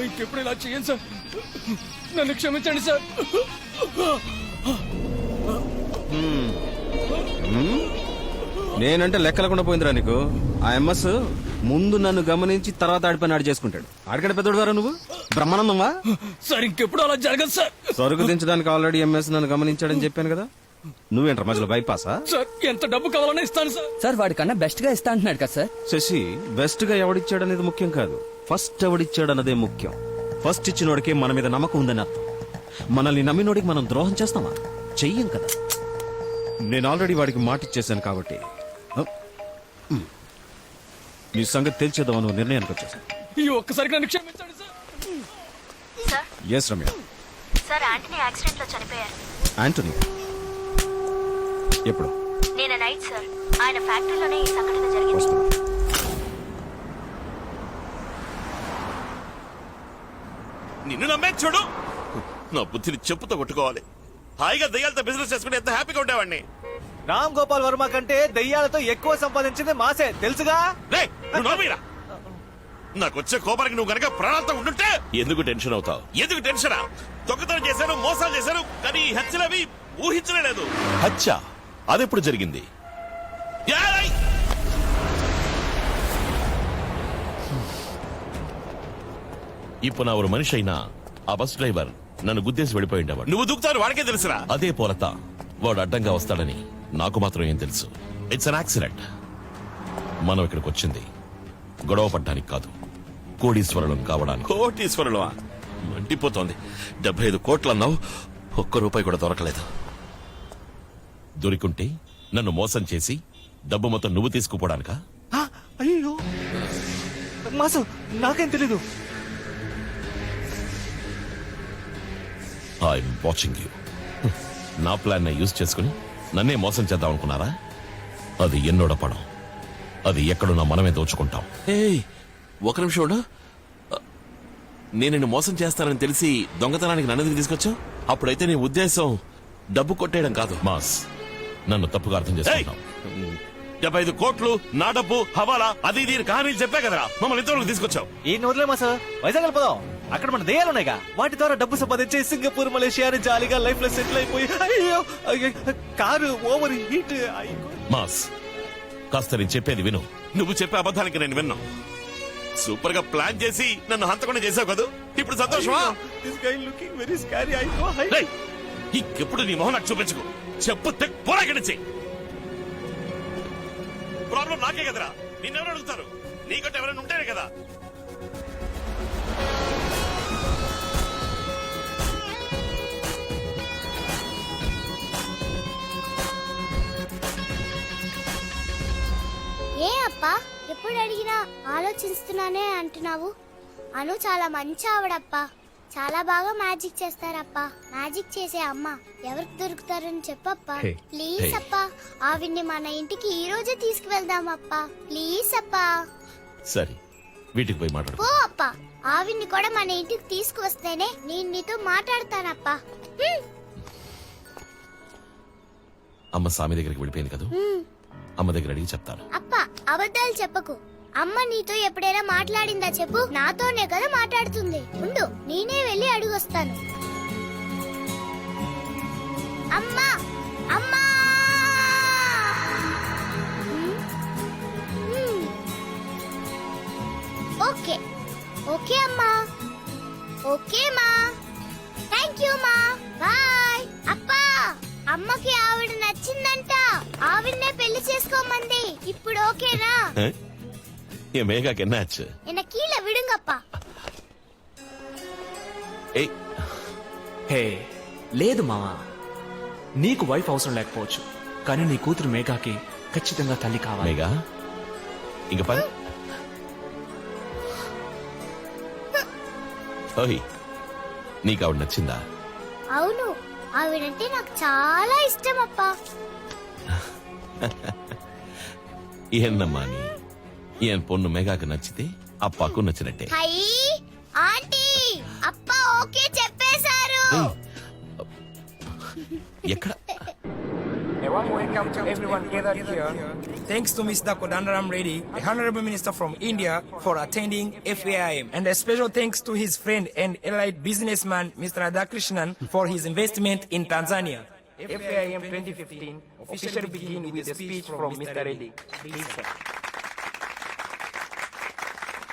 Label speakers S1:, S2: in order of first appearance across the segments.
S1: ఇంకెప్పుడు ఇలా చేయండి సార్, నన్ను క్షమించండి సార్.
S2: నేనంటే లెక్కలకుండా పోయిందిరా నీకు. ఆ ఎంఎస్ ముందు నన్ను గమనించి తర్వాత ఆడిపోయిన ఆడి చేసుకుంటాడు. ఆడికంటే పెద్దోడు వారా నువ్వు? బ్రహ్మానందం వా
S1: సార్? ఇంకెప్పుడు అలా జరగదు సార్.
S2: సరుకు దించడానికి ఆల్రెడీ ఎంఎస్ నన్ను గమనించాడని చెప్పాను కదా. నువ్వేంట్రా మధ్యలో బైపాసా?
S1: సార్ ఎంత డబ్బు కావాలన్నా ఇస్తాను సార్.
S3: సార్ వాడికన్నా బెస్ట్ గా ఇస్తా అంటున్నాడు కదా సార్.
S2: శశి, బెస్ట్ గా ఎవడిచ్చాడనేది ముఖ్యం కాదు, ఫస్ట్ ఎవడిచ్చాడన్నదే ముఖ్యం. ఫస్ట్ ఇచ్చినోడికి మన మీద నమ్మకం ఉందని అర్థం. మనల్ని నమ్మినోడికి మనం ద్రోహం చేస్తామా? చెయ్యం కదా. నేను ఆల్రెడీ వాడికి మాట ఇచ్చేసాను కాబట్టి నీ సంగతి తెలిసేద్దామని నువ్వు నిర్ణయానికి వచ్చేసాను.
S1: ఈ ఒక్కసారికి నన్ను క్షమించండి sir.
S4: Sir
S2: yes Ramya.
S4: Sir Antony accident లో చనిపోయారు.
S2: ఆంటనీ ఎప్పుడు?
S4: నేను నైట్ సార్. ఆయన ఫ్యాక్టరీలోనే ఈ సంఘటన జరిగింది.
S2: వస్తున్నా.
S5: నిన్ను నమ్మే చూడు, నా బుద్ధిని చెప్పుతో కొట్టుకోవాలి. హాయిగా దయ్యాలతో బిజినెస్ చేసుకుని ఎంత హ్యాపీగా ఉండేవాడిని.
S6: రామ్ గోపాల్ వర్మ కంటే దయ్యాలతో ఎక్కువ సంపాదించింది మాసే, తెలుసుగా?
S5: రేయ్, నువ్వు నోమీరా. నాకు వచ్చే కోపానికి నువ్వు గనక ప్రాణాలతో ఉండుంటే ఎందుకు టెన్షన్ అవుతావు? ఎందుకు టెన్షనా? దొంగతనం చేశాను, మోసాలు చేశాను, కానీ ఈ హత్యలవి ఊహించలేదు. హత్య అదెప్పుడు జరిగింది? ఇప్పుడు నా ఒక మనిషి అయినా ఆ బస్ డ్రైవర్ నన్ను గుద్దేసి వెళ్ళిపోయిండేవాడు. నువ్వు దూకుతాను వాడికే తెలుసురా. అదే పోలత వాడు అడ్డంగా వస్తాడని నాకు మాత్రం ఏం తెలుసు. It's an accident. మనం ఇక్కడికి వచ్చింది గొడవ పడ్డానికి కాదు, కోటీశ్వరులం కావడానికి. కోటీశ్వరులమా? మండిపోతోంది. 75 కోట్లు అన్నావు, ఒక్క రూపాయి కూడా దొరకలేదు. దొరికుంటే నన్ను మోసం చేసి డబ్బు మొత్తం నువ్వు తీసుకుపోవడానికా?
S6: అయ్యో మాసు, నాకేం తెలీదు.
S5: I'm watching you. నా ప్లాన్ యూజ్ చేసుకుని నన్నే మోసం చేద్దాం అనుకున్నారా? అది ఎన్నోడ పడం. అది ఎక్కడున్నా మనమే దోచుకుంటాం. ఒక నిమిషం ఉండు. నేను నిన్ను మోసం చేస్తానని తెలిసి దొంగతనానికి నన్ను తీసుకొచ్చావు. అప్పుడైతే నీ ఉద్దేశం డబ్బు కొట్టేయడం కాదు. మాస్, నన్ను తప్పుగా అర్థం చేసుకుంటాం. 75 కోట్లు నా డబ్బు, హవాలా, అది దీని కహానీలు చెప్పే కదరా మమ్మల్ని ఇంతవరకు తీసుకొచ్చావు.
S6: ఈ నోట్లే మాస, వైజాగ్ వెళ్ళిపోదాం. అక్కడ మన దయ్యాలు ఉన్నాయిగా, వాటి ద్వారా డబ్బు సంపాదించి సింగపూర్, మలేషియా అని జాలీగా లైఫ్ లో సెటిల్ అయిపోయి. అయ్యో కారు ఓవర్ హీట్.
S5: మాస్, కాస్త నేను చెప్పేది విను. నువ్వు చెప్పే అబద్ధానికి నేను విన్నా. సూపర్ గా ప్లాన్ చేసి నన్ను హంతకుండా చేసావు కదా, ఇప్పుడు సంతోషమా? ఇంకెప్పుడు నీ మొహం నాకు చూపించుకో. చెప్పు పోరాకించి. ప్రాబ్లం నాకే కదరా, నిన్నెవరు అడుగుతారు? నీకంటే ఎవరైనా ఉంటేనే కదా.
S7: ఏ అప్పా, ఎప్పుడు అడిగినా ఆలోచిస్తున్నానే అంటున్నావు? అను చాలా మంచి ఆవిడప్పా, చాలా బాగా మ్యాజిక్ చేస్తారప్పా. మ్యాజిక్ చేసే అమ్మ ఎవరికి దొరుకుతారని చెప్పప్పా. ప్లీజ్ అప్పా, ఆవిడ్ని మన ఇంటికి ఈ రోజే తీసుకువెళ్దామప్పా. ప్లీజ్ అప్పా.
S5: సరే, వీటికి పోయి మాట్లాడు.
S7: పో అప్పా, ఆవిడ్ని కూడా మన ఇంటికి తీసుకువస్తేనే నేను నీతో మాట్లాడతానప్పా.
S5: అమ్మ సామి దగ్గరికి వెళ్ళిపోయింది కదా, అమ్మ దగ్గర అడిగి చెప్తాను.
S7: అప్పా, అబద్ధాలు చెప్పకు. అమ్మ నీతో ఎప్పుడైనా మాట్లాడిందా చెప్పు. నాతోనే కదా మాట్లాడుతుంది. ఉండు, నేనే వెళ్ళి అడుగొస్తాను. అమ్మా, అమ్మా. ఓకే ఓకే అమ్మా. ఓకే మా, థ్యాంక్ యూ మా, బాయ్. అప్పా, అమ్మకి ఆవిడ నచ్చిందంట, ఆవిడనే పెళ్లి చేసుకోమంది. ఇప్పుడు ఓకేనా?
S5: என் மேகாக்கு என்ன ஆச்சு?
S7: என்ன கீழே விடுங்கப்பா.
S5: ఏయ్,
S8: హే లేదు మావా, నీకు వైఫ్ అవసరం లేకపోవచ్చు, కానీ నీ కూతురు మేఘాకి ఖచ్చితంగా తల్లి కావాలి.
S5: మేఘా ఇంక పని. ఓయ్, నీకు ఆవిడ నచ్చిందా?
S7: అవును, ఆవిడంటే నాకు చాలా ఇష్టం అప్పా.
S5: என்னம்மா நீ? என் பொண்ணு மேகாக்கு నచ్చితే అప్పాకు నచ్చినట్టే.
S7: హై ఆంటీ, అప్పా ఓకే చెప్పేశారు.
S5: ఎక్కడ?
S9: warm welcome to everyone gathered here. Thanks to Mr. Kodandaram Reddy, the Honorable Minister from India, for attending FAIM. And a special thanks to his friend and allied businessman, Mr. Radhakrishnan, for his investment in Tanzania. FAIM 2015 officially begin with a speech from Mr. Reddy. Please, sir.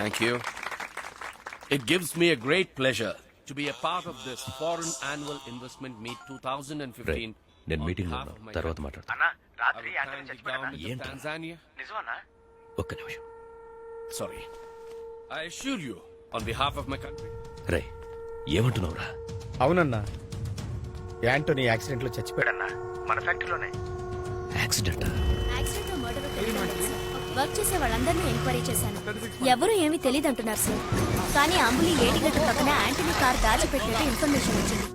S10: Thank you. It gives me a great pleasure to be a part of this Foreign Annual Investment Meet 2015.
S5: నేను meeting లో ఉన్నా తర్వాత మాట్లాడతా
S10: Tanzania.
S5: ఒక్క నిమిషం
S10: Sorry. I assure you, on behalf of my country.
S5: రే ఏమంటున్నావురా?
S11: అవునన్నా, Anthony accident లో చచ్చిపోయాడన్నా, మన ఫ్యాక్టరీలోనే.
S5: యాక్సిడెంట్?
S4: వర్క్ చేసే వాళ్ళందరినీ ఎంక్వైరీ చేశాను. ఎవరు ఏమీ తెలియదు అంటున్నారు సార్. కానీ అంబులి ఏటిగట్టు పక్కన యాంటనీ కార్ దాచిపెట్టినట్టు ఇన్ఫర్మేషన్ వచ్చింది.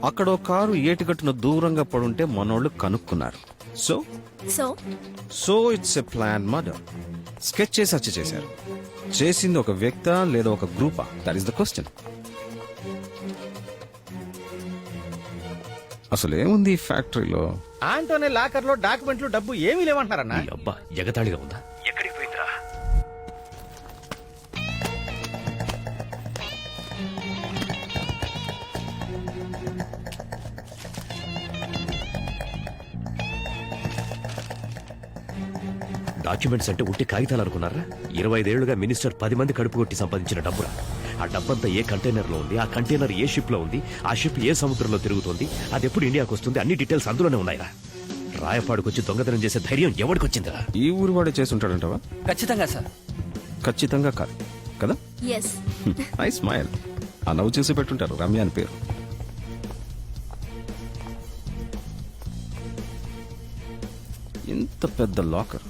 S2: అక్కడ ఓ కారు ఏటిగట్టున దూరంగా పడుంటే మనోళ్ళు కనుక్కున్నారు. So
S4: so
S2: so it's a plan murder. Sketch చేసి హత్య చేశారు. చేసింది ఒక వ్యక్తా లేదా ఒక గ్రూపా? That is the question. అసలు ఏముంది ఈ ఫ్యాక్టరీలో?
S11: ఆంటోనీ లాకర్ లో డాక్యుమెంట్లు, డబ్బు ఏమీ లేవంటున్నారన్నా.
S5: ఈ అబ్బా ఎగతాళిగా ఉందా?
S11: ఎక్కడికి పోయిందిరా?
S5: డాక్యుమెంట్స్ అంటే ఉట్టి కాగితాలు అనుకున్నారా? 25 ఏళ్లుగా మినిస్టర్ 10 మంది కడుపు కొట్టి సంపాదించిన డబ్బురా. ఆ డబ్బంతా ఏ కంటైనర్ లో ఉంది, ఆ కంటైనర్ ఏ షిప్ లో ఉంది, ఆ షిప్ ఏ సముద్రంలో తిరుగుతుంది, అది ఎప్పుడు ఇండియాకి వస్తుంది, అన్ని డీటెయిల్స్ అందులోనే ఉన్నాయిరా. రాయపాడుకొచ్చి దొంగతనం చేసే ధైర్యం ఎవరికొచ్చిందిరా?
S2: ఈ ఊరు వాడే చేసి ఉంటాడంటావా?
S3: ఖచ్చితంగా సార్.
S2: ఖచ్చితంగా కాదు కదా?
S4: ఎస్.
S2: I smile. ఆ నవ్వు చేసి పెట్టుంటారు, రమ్య అని పేరు. ఇంత పెద్ద లాకర్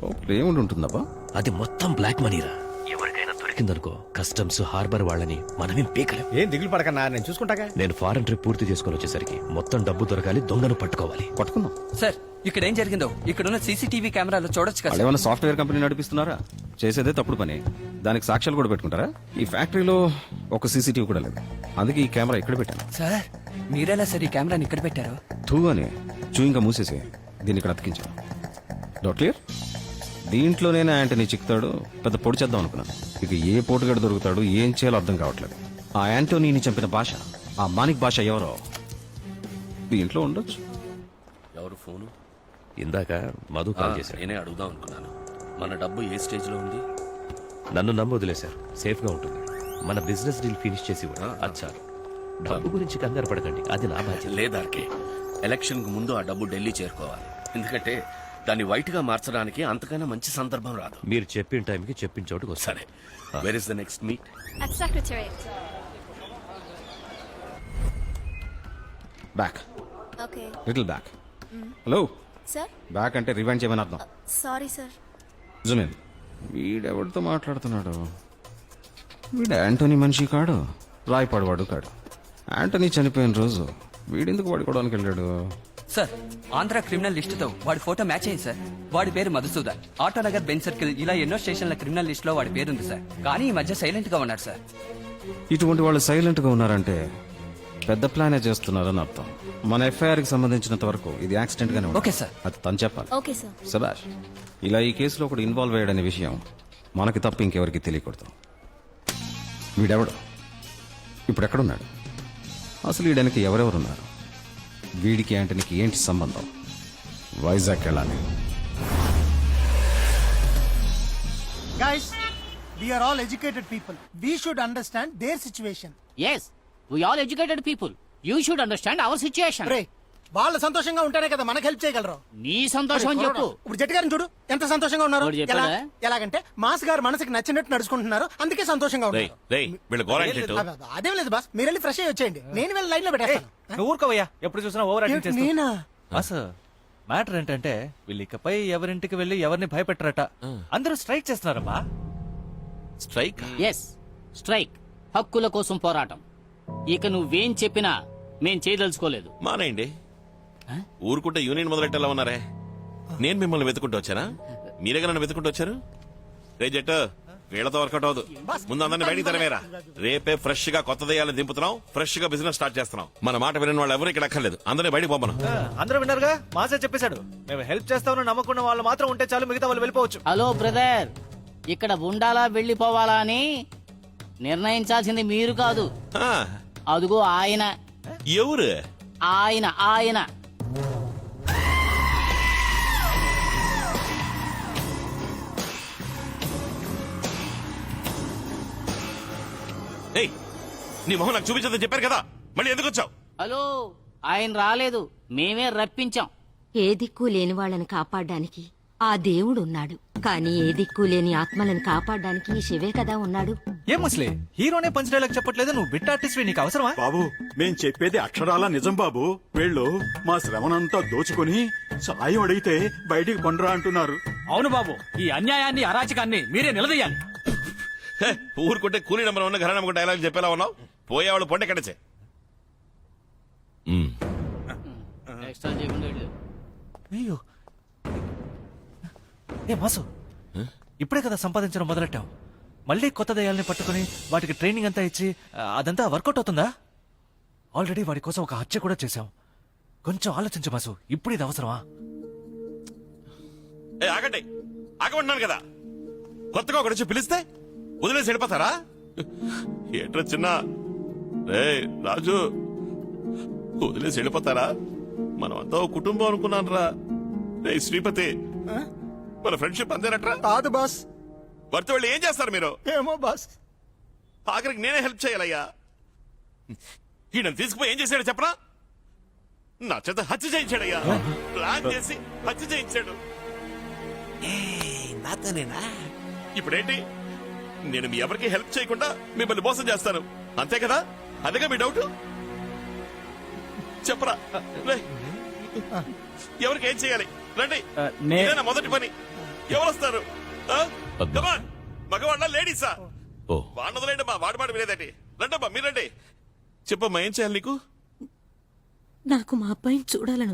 S2: లోపల ఏముండి ఉంటుందబ్బా?
S5: అది మొత్తం బ్లాక్ మనీరా. ఎవరికైనా దొరికిందనుకో కస్టమ్స్, హార్బర్ వాళ్ళని మనమేం పీకలేం.
S11: ఏం దిగులు పడకన్నా, నేను చూసుకుంటాగా.
S5: నేను ఫారెన్ ట్రిప్ పూర్తి చేసుకొని వచ్చేసరికి మొత్తం డబ్బు దొరకాలి, దొంగను పట్టుకోవాలి.
S2: పట్టుకుందాం.
S3: సార్, ఇక్కడ ఏం జరిగిందో ఇక్కడున్న సీసీటీవీ కెమెరాలో చూడొచ్చు కదా.
S2: ఏమైనా సాఫ్ట్వేర్ కంపెనీ నడిపిస్తున్నారా? చేసేదే తప్పుడు పని, దానికి సాక్ష్యాలు కూడా పెట్టుకుంటారా? ఈ ఫ్యాక్టరీలో ఒక సీసీటీవీ కూడా లేదు, అందుకే ఈ కెమెరా ఇక్కడ పెట్టాను.
S3: సార్, మీరెలా సార్ ఈ కెమెరాని ఇక్కడ పెట్టారు?
S2: థూ అని చూయింగా మూసేసి దీన్ని ఇక్కడ అతికించాను. Don't clear. దీంట్లోనే యాంటనీ చిక్కుతాడు. పెద్ద పొడి చేద్దాం అనుకున్నాను. ఇక ఏ పోటుగాడు దొరుకుతాడు, ఏం చేయాలో అర్థం కావట్లేదు. ఆ యాంటోనీని చంపిన భాష, ఆ మానిక్ భాష ఎవరో దీంట్లో ఉండొచ్చు.
S10: ఎవరు ఫోను?
S5: ఇందాక మధు కాల్ చేశాడు.
S10: నేనే అడుగుదాం అనుకున్నాను. మన డబ్బు ఏ స్టేజ్ లో ఉంది?
S5: నన్ను నమ్మి వదిలేశారు, సేఫ్ గా ఉంటుంది. మన బిజినెస్ డీల్ ఫినిష్ చేసి అచ్చారు. డబ్బు గురించి కంగారు పడకండి, అది నా బాధ్యత.
S10: లేదార్కే, ఎలక్షన్ కు ముందు ఆ డబ్బు ఢిల్లీ చేరుకోవాలి. ఎందుకంటే దాన్ని వైట్ గా మార్చడానికి అంతకన్నా మంచి సందర్భం రాదు.
S5: మీరు చెప్పిన టైంకి చెప్పిన చోటుకు
S10: సరే. Where is the next meet?
S4: At secretariat.
S2: Back,
S4: okay.
S2: Little back. Hello,
S4: sir.
S2: Back అంటే రివెంజ్ చేయమని అర్థం.
S4: Sorry sir.
S2: జుమేన్, వీడెవరితో మాట్లాడుతున్నాడు? వీడు యాంటోనీ మనిషి కాడు, రాయపాడువాడు కాడు. యాంటనీ చనిపోయిన రోజు వీడెందుకు పడుకోవడానికి వెళ్ళాడు?
S3: సార్, ఆంధ్ర క్రిమినల్ లిస్టుతో వాడి ఫోటో మ్యాచ్ అయింది సార్. వాడి పేరు మధుసూదన్. ఆటోనగర్, బెంచ్ సర్కిల్, ఇలా ఎన్నో స్టేషన్ల క్రిమినల్ లిస్ట్ లో వాడి పేరుంది సార్. కానీ ఈ మధ్య సైలెంట్ గా ఉన్నాడు సార్.
S2: ఇటువంటి వాళ్ళు సైలెంట్ గా ఉన్నారంటే పెద్ద ప్లానే చేస్తున్నారని అర్థం. మన ఎఫ్ఐఆర్ కి సంబంధించినంత వరకు ఇది యాక్సిడెంట్ గానే ఉంది.
S3: Okay sir.
S2: అది తను చెప్పాలి.
S4: Okay sir.
S2: సబాష్. ఇలా ఈ కేసులో ఒకటి ఇన్వాల్వ్ అయ్యాడనే విషయం మనకి తప్ప ఇంకెవరికి తెలియకూడదు. వీడెవడు? ఇప్పుడు ఎక్కడున్నాడు? అసలు వీడనికి ఎవరెవరున్నారు? వీడికి యాంటనీకి ఏంటి సంబంధం? వైజాగ్ వెళ్ళాలి.
S12: Guys, we are all educated people. We should understand their situation.
S13: Yes, we all educated people. You should understand our situation.
S12: రే, వాళ్ళు సంతోషంగా ఉంటేనే కదా మనకు హెల్ప్ చేయగలరు.
S13: నీ సంతోషం అని చెప్పు.
S12: ఇప్పుడు జట్టి గారిని చూడు, ఎంత సంతోషంగా ఉన్నారు.
S13: వాడు చెప్పాడా?
S12: ఎలాగంటే మాస్ గారు మనసుకి నచ్చినట్టు నడుచుకుంటున్నారు, అందుకే సంతోషంగా ఉన్నారు. అదేం లేదు బాస్, మీరు వెళ్ళి ఫ్రెష్ అయ్యి వచ్చేయండి, నేను వెళ్ళి లైన్ లో పెట్టేస్తాను.
S6: నువ్వు ఊరుకోవయ్యా, ఎప్పుడు చూసినా ఓవర్ యాక్టింగ్ చేస్తూ.
S12: నేనా?
S6: బాస్, మ్యాటర్ ఏంటంటే వీళ్ళు ఇకపై ఎవరింటికి వెళ్ళి ఎవరిని భయపెట్టరట. అందరూ స్ట్రైక్ చేస్తున్నారమ్మా.
S5: స్ట్రైక్?
S13: Yes, strike. హక్కుల కోసం పోరాటం. ఇక నువ్వేం చెప్పినా మేం చేయదలుచుకోలేదు.
S5: మానేయండి. ఊరుకుంటే యూనియన్ మొదలెట్టేలా ఉన్నారే. నేను మిమ్మల్ని వెతుకుంటూ వచ్చానా? మీరే నన్ను వెతుకుంటూ వచ్చారు. రే జట్టు, వీళ్ళతో వర్కౌట్ అవదు. ముందు అందరిని బయటికి తరవేరా. రేపే ఫ్రెష్ గా కొత్త దయ్యాలను దింపుతున్నాం, ఫ్రెష్ గా బిజినెస్ స్టార్ట్ చేస్తున్నాం. మన మాట వినని వాళ్ళు ఎవరు ఇక్కడ అక్కర్లేదు. అందరినీ బయటికి పంపను.
S6: అందరూ విన్నారుగా, మాసే చెప్పేశాడు. మేము హెల్ప్ చేస్తామని నమ్మకున్న వాళ్ళు మాత్రం ఉంటే చాలు, మిగతా వాళ్ళు వెళ్ళిపోవచ్చు.
S13: హలో బ్రదర్, ఇక్కడ ఉండాలా వెళ్ళిపోవాలా అని నిర్ణయించాల్సింది మీరు కాదు.
S5: ఆ,
S13: అదుగో ఆయన
S5: ఎవరు?
S13: ఆయన ఆయన
S5: ఏయ్, నీ మొహం నాకు చూపించదని చెప్పారు కదా, మళ్ళీ ఎందుకు వచ్చావు?
S13: హలో, ఆయన రాలేదు, మేమే రప్పించాం.
S4: ఏ దిక్కు లేని వాళ్ళని కాపాడడానికి ఆ దేవుడు ఉన్నాడు, కానీ ఏ దిక్కు లేని ఆత్మలను కాపాడడానికి ఈ శివే కదా ఉన్నాడు.
S6: ఏం ముసలి హీరోనే పంచ్ డైలాగ్ చెప్పట్లేదు, నువ్వు బిట్ ఆర్టిస్ట్ నీకు అవసరమా?
S14: బాబు మేం చెప్పేది అక్షరాల నిజం బాబు. వీళ్ళు మా శ్రమనంతా దోచుకుని సాయం అడిగితే బయటికి పండురా అంటున్నారు.
S1: అవును బాబు, ఈ అన్యాయాన్ని అరాచకాన్ని మీరే నిలదీయాలి.
S5: హే, ఊరుకుంటే కూలీ నెంబర్ ఉన్న ఘన నెంబర్ డైలాగ్ చెప్పేలా ఉన్నావు. పోయేవాళ్ళు పొండి కడిచే.
S13: ఎక్స్ట్రా చేయకుండా వెళ్ళు.
S6: అయ్యో ఏ మాసు, ఇప్పుడే కదా సంపాదించడం మొదలెట్టాం, మళ్ళీ కొత్త దయాల్ని పట్టుకుని వాటికి ట్రైనింగ్ అంతా ఇచ్చి అదంతా వర్కౌట్ అవుతుందా? ఆల్రెడీ వాడి కోసం ఒక హత్య కూడా చేశాం. కొంచెం ఆలోచించు మాసు, ఇప్పుడు ఇది అవసరమా?
S5: ఏ ఆగండి, ఆగమంటున్నాను కదా. కొత్తగా ఒకటి వచ్చి పిలిస్తే వదిలేసి వెళ్ళిపోతారా? ఏంట్రా చిన్న రే రాజు, వదిలేసి వెళ్ళిపోతారా? మనమంతా ఒక కుటుంబం అనుకున్నాను రా. రే శ్రీపతి, మన ఫ్రెండ్షిప్ అంతేనట్రా?
S12: కాదు బాస్.
S5: భర్త వాళ్ళు ఏం చేస్తారు మీరు?
S12: ఏమో బాస్.
S5: ఆఖరికి నేనే హెల్ప్ చేయాలయ్యా. ఈయన తీసుకుపోయి ఏం చేశాడు చెప్పరా? నా చేత హత్య చేయించాడయ్యా. ప్లాన్ చేసి హత్య చేయించాడు.
S6: నాతోనేనా?
S5: ఇప్పుడేంటి, నేను మీ ఎవరికి హెల్ప్ చేయకుండా మిమ్మల్ని మోసం చేస్తాను అంతే కదా? అదేగా మీ డౌట్? చెప్పరా, రేయ్, ఎవరికి ఏం చేయాలి? రండి, ఇదేనా మొదటి పని? ఎవరు వస్తారు? మగవాళ్ళ లేడీసా? వాడినదులేండి మా వాడి మాట వినేదండి. రండమ్మా మీరు రండి. చెప్పమ్మా ఏం చేయాలి నీకు?
S4: నాకు మా అబ్బాయిని చూడాలను